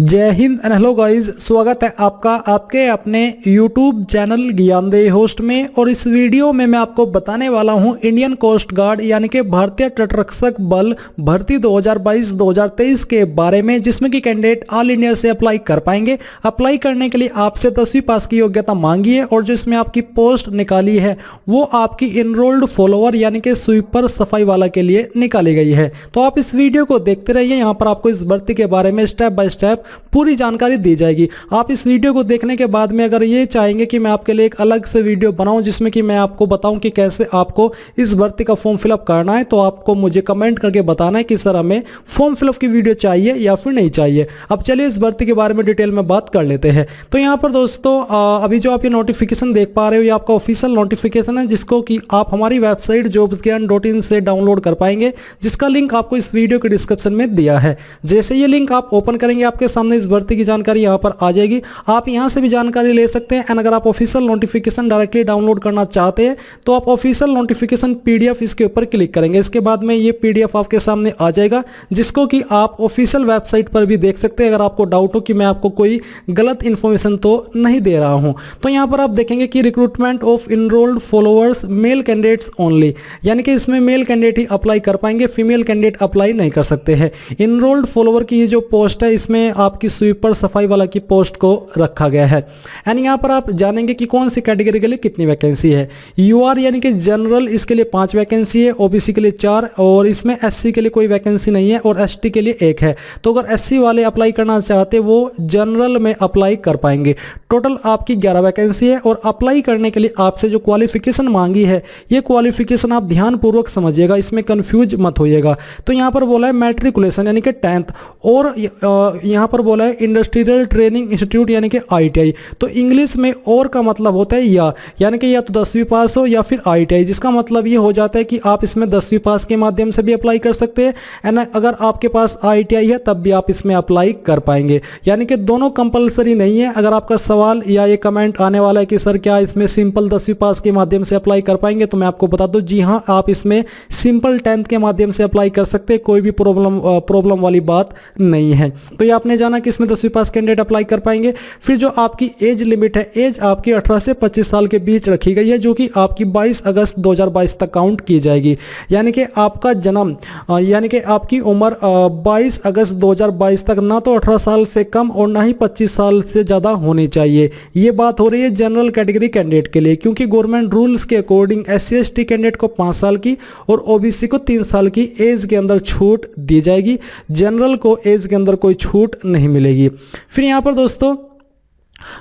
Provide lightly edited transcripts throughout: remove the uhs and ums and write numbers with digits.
जय Hind and hello guys, स्वागत है आपका आपके अपने YouTube चैनल ज्ञानदेही होस्ट में। और इस वीडियो में मैं आपको बताने वाला हूं इंडियन कोस्ट गार्ड यानी कि भारतीय तटरक्षक बल भर्ती 2022-2023 के बारे में, जिसमें कि कैंडिडेट ऑल इंडिया से अप्लाई कर पाएंगे। अप्लाई करने के लिए आपसे 10वीं पास की योग्यता मांगी है और जो इसमें आपकी पोस्ट निकाली है वो आपकी इनरोल्ड फॉलोअर यानी कि स्वीपर सफाई वाला के लिए निकाली गई है। तो आप इस वीडियो को देखते रहिए, यहाँ पर आपको इस भर्ती के बारे में स्टेप बाय स्टेप पूरी जानकारी दी जाएगी। आप इस वीडियो को देखने के बाद में अगर ये चाहेंगे कि मैं आपके लिए एक अलग से वीडियो बनाऊं जिसमें कि मैं आपको बताऊं कि कैसे आपको इस भर्ती का फॉर्म फिलअप करना है, तो आपको मुझे कमेंट करके बताना है कि सर हमें फॉर्म फिलअप की वीडियो चाहिए या फिर नहीं चाहिए। अब चलिए इस भर्ती के बारे में डिटेल में बात कर लेते हैं। तो यहाँ पर दोस्तों अभी जो आप ये नोटिफिकेशन देख पा रहे हो ये आपका ऑफिशियल नोटिफिकेशन है, जिसको कि आप हमारी वेबसाइट jobsgyan.in से डाउनलोड कर पाएंगे, जिसका लिंक आपको इस वीडियो के डिस्क्रिप्शन में दिया है। जैसे ये लिंक आप ओपन करेंगे आपके सामने इस भर्ती की जानकारी यहां पर आ जाएगी। आप यहां से भी जानकारी ले सकते हैं। एंड अगर आप ऑफिशियल नोटिफिकेशन डायरेक्टली डाउनलोड करना चाहते हैं तो आप ऑफिशियल नोटिफिकेशन पीडीएफ इसके ऊपर क्लिक करेंगे। इसके बाद में ये पीडीएफ आपके सामने आ जाएगा, जिसको कि आप ऑफिशियल वेबसाइट पर भी देख सकते हैं अगर आपको डाउट हो कि मैं आपको कोई गलत इंफॉर्मेशन तो नहीं दे रहा हूं। तो यहां पर आप देखेंगे कि recruitment of enrolled followers male candidates only, यानी कि इसमें मेल कैंडिडेट ही अप्लाई कर पाएंगे, फीमेल कैंडिडेट अप्लाई नहीं कर सकते हैं। इनरोल्ड फॉलोअर की ये जो पोस्ट है इसमें आपकी स्वीपर सफाई वाला की पोस्ट को रखा गया है। एंड यहाँ पर आप जानेंगे कि कौन सी कैटेगरी के लिए कितनी वैकेंसी है। यूआर यानी कि जनरल, इसके लिए 5 वैकेंसी है, ओबीसी के लिए 4 और इसमें एससी के लिए कोई वैकेंसी नहीं है और एसटी के लिए 1 है। तो अगर एससी वाले अप्लाई करना चाहते वो जनरल में अप्लाई कर पाएंगे। टोटल आपकी 11 वैकेंसी है और अप्लाई करने के लिए आपसे जो क्वालिफिकेशन मांगी है ये क्वालिफिकेशन आप ध्यानपूर्वक समझिएगा, इसमें कंफ्यूज मत होइएगा। तो यहाँ पर बोला है मैट्रिकुलेशन यानी कि 10th और यहाँ पर बोला है इंडस्ट्रियल ट्रेनिंग इंस्टीट्यूट यानी कि आईटीआई। तो इंग्लिश में और का मतलब होता है यानी कि या तो 10वीं पास हो या फिर आईटीआई, जिसका मतलब ये हो जाता है कि आप इसमें 10वीं पास के माध्यम से भी अप्लाई कर सकते हैं। एंड अगर आपके पास आईटीआई है तब भी आप इसमें अप्लाई कर पाएंगे, यानी कि दोनों कंपलसरी नहीं है। अगर आपका सवाल या ये कमेंट आने वाला है कि सर क्या इसमें सिंपल 10वीं पास के माध्यम से अप्लाई कर पाएंगे, तो मैं आपको बता दूं जी हाँ, आप इसमें सिंपल 10th के माध्यम से अप्लाई कर सकते हैं, कोई भी प्रॉब्लम वाली बात नहीं है। तो ये आपने जाना कि इसमें 10वीं पास कैंडिडेट अप्लाई कर पाएंगे। फिर जो आपकी एज लिमिट है, एज आपकी 18 से 25 साल के बीच रखी गई है, जो कि आपकी 22 अगस्त 2022 तक काउंट की जाएगी। यानी कि आपका जन्म यानी कि आपकी उम्र 22 अगस्त 2022 तक ना तो 18 साल से कम और ना ही 25 साल से ज़्यादा होनी चाहिए। ये बात हो रही है जनरल कैटेगरी कैंडिडेट के लिए, क्योंकि गवर्नमेंट रूल्स के अकॉर्डिंग SC/ST कैंडिडेट को 5 साल की और OBC को 3 साल की एज के अंदर छूट दी जाएगी। जनरल को एज के अंदर कोई छूट नहीं मिलेगी। फिर यहाँ पर दोस्तों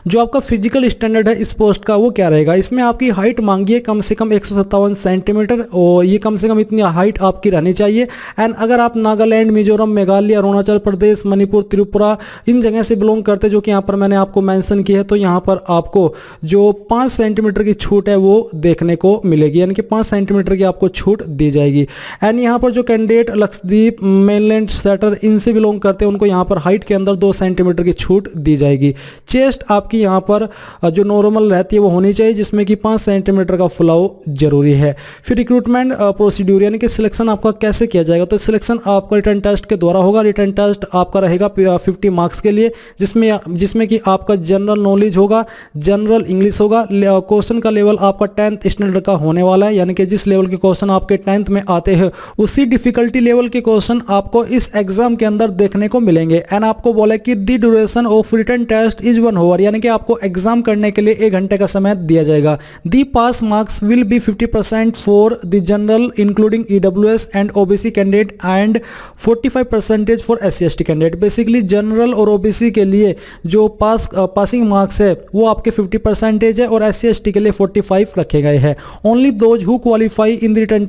जो आपका फिजिकल स्टैंडर्ड है इस पोस्ट का वो क्या रहेगा। इसमें आपकी हाइट मांगी है कम से कम 157 सेंटीमीटर और ये कम से कम इतनी हाइट आपकी रहनी चाहिए। एंड अगर आप नागालैंड, मिजोरम, मेघालय, अरुणाचल प्रदेश, मणिपुर, त्रिपुरा इन जगह से बिलोंग करते हैं, जो कि यहाँ पर मैंने आपको मेंशन की है, तो यहाँ पर आपको जो 5 सेंटीमीटर की छूट है वो देखने को मिलेगी, यानी कि 5 सेंटीमीटर की आपको छूट दी जाएगी। एंड यहाँ पर जो कैंडिडेट लक्षद्वीप, मेनलैंड, सेटर इनसे बिलोंग करते हैं उनको यहाँ पर हाइट के अंदर 2 सेंटीमीटर की छूट दी जाएगी। चेस्ट आपकी यहाँ पर जो नॉर्मल रहती है वो होनी चाहिए, जिसमें कि 5 सेंटीमीटर का फुलाव जरूरी है। फिर रिक्रूटमेंट प्रोसीड्यूर यानी कि सिलेक्शन आपका कैसे किया जाएगा, तो सिलेक्शन आपका रिटन टेस्ट के द्वारा होगा। रिटन टेस्ट आपका रहेगा 50 मार्क्स के लिए, जिसमें कि आपका जनरल नॉलेज होगा, जनरल इंग्लिश होगा। क्वेश्चन का लेवल आपका 10th स्टैंडर्ड का होने वाला है, यानी कि जिस लेवल के क्वेश्चन आपके 10th में आते हैं उसी डिफिकल्टी लेवल के क्वेश्चन आपको इस एग्जाम के अंदर देखने को मिलेंगे। एंड आपको बोला कि the duration of written test is 1 hour, यानी कि आपको एग्जाम करने के लिए 1 घंटे का समय दिया जाएगा। The pass marks will be 50% for the general including EWS and OBC candidate and 45% for SC/ST candidate. Basically general और OBC के लिए जो पासिंग मार्क्स है वो आपके 50% है और SC/ST के लिए 45 रखे गए हैं। Only those who qualify in the written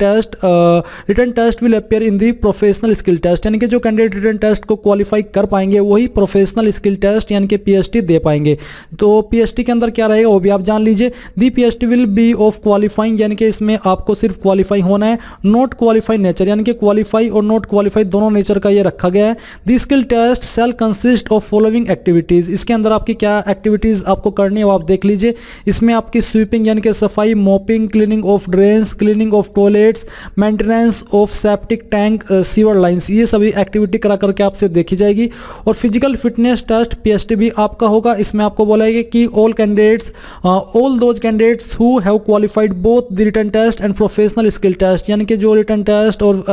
test will appear in the professional skill test, यानी कि जो कैंडिडेट रिटन टेस्ट को क्वालिफाई कर पाएंगे वही प्रोफेशनल स्किल टेस्ट यानी कि PST दे पाएंगे। तो पीएसटी के अंदर क्या रहेगा वो भी आप जान लीजिए। The PST will be of qualifying, यानी कि इसमें आपको सिर्फ क्वालिफाई होना है, नॉट क्वालिफाई नेचर, यानी कि क्वालिफाई और नॉट क्वालिफाई दोनों नेचर का ये रखा गया है। The skill test shall consist of following activities, इसके अंदर आपकी क्या एक्टिविटीज आपको करनी है वो आप देख लीजिए। इसमें आपकी स्वीपिंग यानी कि सफाई, mopping, cleaning of drains, cleaning of toilets, maintenance of septic tank, sewer lines, ये सभी एक्टिविटी करा करके आपसे देखी जाएगी। और फिजिकल फिटनेस टेस्ट पीएसटी भी आपका होगा। इसमें आपको बोलेगा कि all candidates, all those candidates who have qualified both the written test and professional skill test, यानी कि जो रिटन टेस्ट और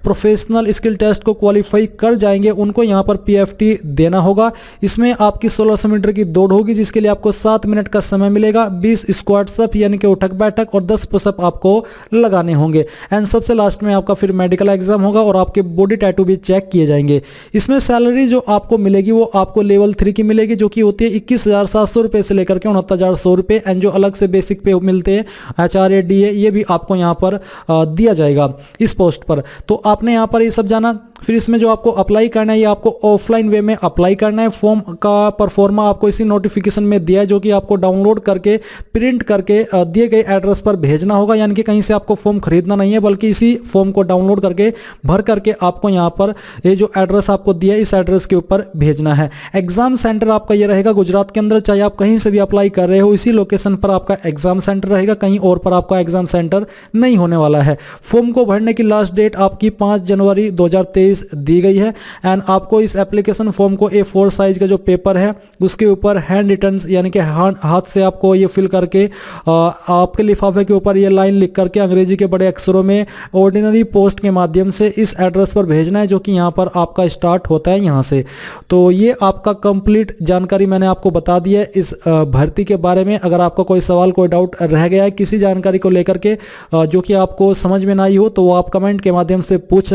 प्रोफेशनल स्किल टेस्ट को क्वालिफाई कर जाएंगे उनको यहाँ पर पीएफटी देना होगा। इसमें आपकी 1600 मीटर की दौड़ होगी जिसके लिए आपको 7 मिनट का समय मिलेगा। 20 स्क्वाट्स अप यानी कि उठक बैठक और 10 पुशअप आपको लगाने होंगे। एंड सबसे लास्ट में आपका फिर मेडिकल एग्जाम होगा और आपके बॉडी टैटू भी चेक किए जाएंगे। इसमें सैलरी जो आपको मिलेगी वो आपको लेवल 3 की मिलेगी, जो कि होती है 21,700 रुपए से लेकर के 69,100 रुपए। एंड जो अलग से बेसिक पे मिलते हैं HRA DA, ये भी आपको यहाँ पर दिया जाएगा इस पोस्ट पर। तो आपने यहाँ पर ये सब जाना। फिर इसमें जो आपको अप्लाई करना है ये आपको ऑफलाइन वे में अप्लाई करना है। फॉर्म का परफॉर्मा आपको इसी नोटिफिकेशन में दिया है, जो कि आपको डाउनलोड करके प्रिंट करके दिए गए एड्रेस पर भेजना होगा, यानी कि कहीं से आपको फॉर्म खरीदना नहीं है बल्कि इसी फॉर्म को डाउनलोड करके भर करके आपको यहाँ पर ये जो एड्रेस आपको दिया है इस एड्रेस के ऊपर भेजना है। एग्जाम सेंटर आपका ये रहेगा गुजरात के अंदर, चाहे आप कहीं से भी अप्लाई कर रहे हो इसी लोकेशन पर आपका एग्जाम सेंटर रहेगा, कहीं और पर आपका एग्जाम सेंटर नहीं होने वाला है। फॉर्म को भरने की लास्ट डेट आपकी 5 जनवरी 2023 दी गई है। एंड आपको इस एप्लीकेशन फॉर्म को A4 साइज का जो पेपर है उसके ऊपर हैंड रिटन यानी कि हाथ से आपको ये फिल करके आपके लिफाफे के ऊपर ये लाइन लिख करके अंग्रेजी के बड़े अक्षरों में ऑर्डिनरी पोस्ट के माध्यम से इस एड्रेस पर भेजना है, जो कि यहाँ पर आपका स्टार्ट होता है यहाँ से। तो ये आपका कंप्लीट जानकारी मैंने आपको बता दी है इस भर्ती के बारे में। अगर आपका कोई सवाल कोई डाउट रह गया है किसी जानकारी को लेकर के जो कि आपको समझ में ना आई हो तो वो आप कमेंट के माध्यम से पूछ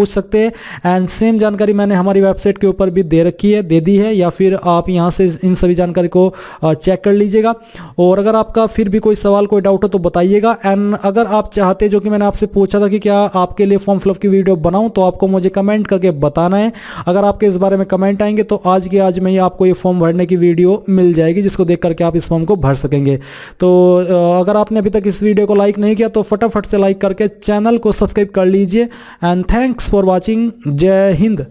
सकते हैं। एंड सेम जानकारी मैंने हमारी वेबसाइट के ऊपर भी दे दी है, या फिर आप यहां से इन सभी जानकारी को चेक कर लीजिएगा। और अगर आपका फिर भी कोई सवाल कोई डाउट हो तो बताइएगा। एंड अगर आप चाहते, जो कि मैंने आपसे पूछा था कि क्या आपके लिए फॉर्म फिलअप की वीडियो बनाऊं, तो आपको मुझे कमेंट करके बताना है। अगर आपके इस बारे में कमेंट आएंगे तो आज के आज में ही आपको ये फॉर्म भरने की वीडियो मिल जाएगी, जिसको देख करके आप इस फॉर्म को भर सकेंगे। तो अगर आपने अभी तक इस वीडियो को लाइक नहीं किया तो फटाफट से लाइक करके चैनल को सब्सक्राइब कर लीजिए। And thanks for watching. जय हिंद।